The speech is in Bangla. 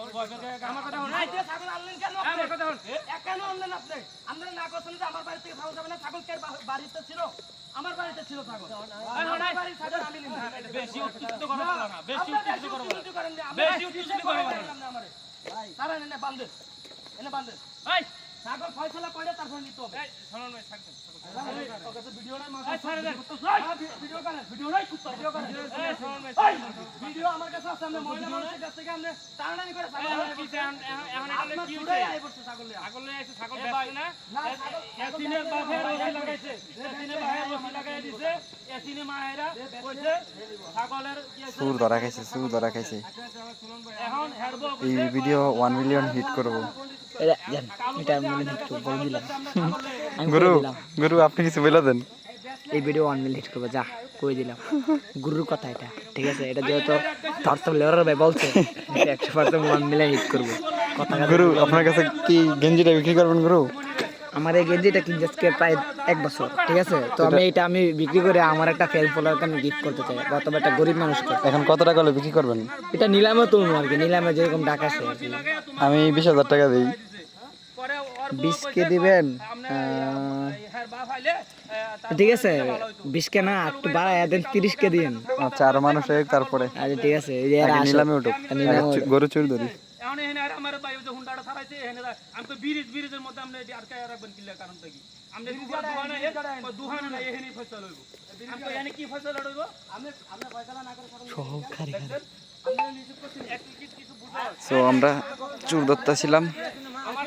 আমার কথা শুনুন এই যে ছাগল আনলেন কেন আমার কথা শুনুন কেন আনলেন আপনি আপনারা না করছেন যে আমার বাড়ি থেকে ছাগল যাবে না ছাগল কে বাড়িতে ছিল আমার বাড়িতে ছিল ছাগল আমার বাড়ির ছাগল আমি নিলাম বেশি উত্তেজিত করা বলা না বেশি উত্তেজিত করা বলা বেশি উত্তেজিত করা বলা আমারে ভাই তারা এনে বাঁধেন এই ছাগল ফয়সালা করে তারপর নিতে হবে এই শুনুন ভাই থাকবেন ওকে তো ভিডিও নাই মাছ ছাড়ে দেন ভিডিও নাই কুত্তা ভিডিও করেন এই শুনুন ভাই ভিডিও আমার কাছে আছে আমরা মহিলা মানুষের কাছ থেকে আমরা টানাটানি করে ছাগল কি এখন এটা কি হইছে আই করতে ছাগল নিয়ে আইছে ছাগল বেচছে না এসিনের বাপের রশি লাগাইছে এসিনের বাপের রশি লাগাই দিয়েছে এসিনে মায়েরা কইছে ছাগলের সুর ধরা খাইছে এখন হেরবো এই ভিডিও 1 মিলিয়ন হিট করব এটা মানে একটু বলে দিলাম গুরু আপনি কিছু বলে দেন এই ভিডিও 1 মিলিয়ন হিট করবে যা কই দিলাম গুরুর কথা এটা ঠিক আছে এটা যেহেতু তর্ত লেওয়ার ভাই বলছে 100% 1 মিলিয়ন হিট করব কথা গুরু আপনার কাছে কি গেঞ্জিটা বিক্রি করবেন গুরু আমার এই গেঞ্জিটা কিনতে আজকে প্রায় 1 বছর ঠিক আছে তো আমি বিক্রি করে আমার একটা ফ্যান ফলোয়ারকে আমি গিফট করতে চাই অথবা একটা গরিব মানুষকে এখন কত টাকা হলে বিক্রি করবেন এটা নিলামে তুলবো আর কি নিলামে যেরকম টাকা আছে আমি 20,000 টাকা দেই 20 কে দিবেন ঠিক আছে 20 কে না একটু বাড়ায় দেন 30 কে দিন আচ্ছা আর মানুষ এক তারপরে আচ্ছা ঠিক আছে এই যে নিলামে উঠুক গরু চুরি ধরি এখন এখানে আর আমার ভাই যে হুন্ডাটা ছাড়াইছে এখানে আমি তো ব্রিজের মধ্যে আমরা আটকায় রাখবেন কিল্লা কারণ থেকে আমরা দুহানা না এখানেই ফয়সালা হইব আমি তো এখানে কি ফয়সালা হইব আমরা ফয়সালা না করে সহকারী আমরা নিশ্চিত করছি কিছু বুঝা সো আমরা চুর ধরতেছিলাম আমার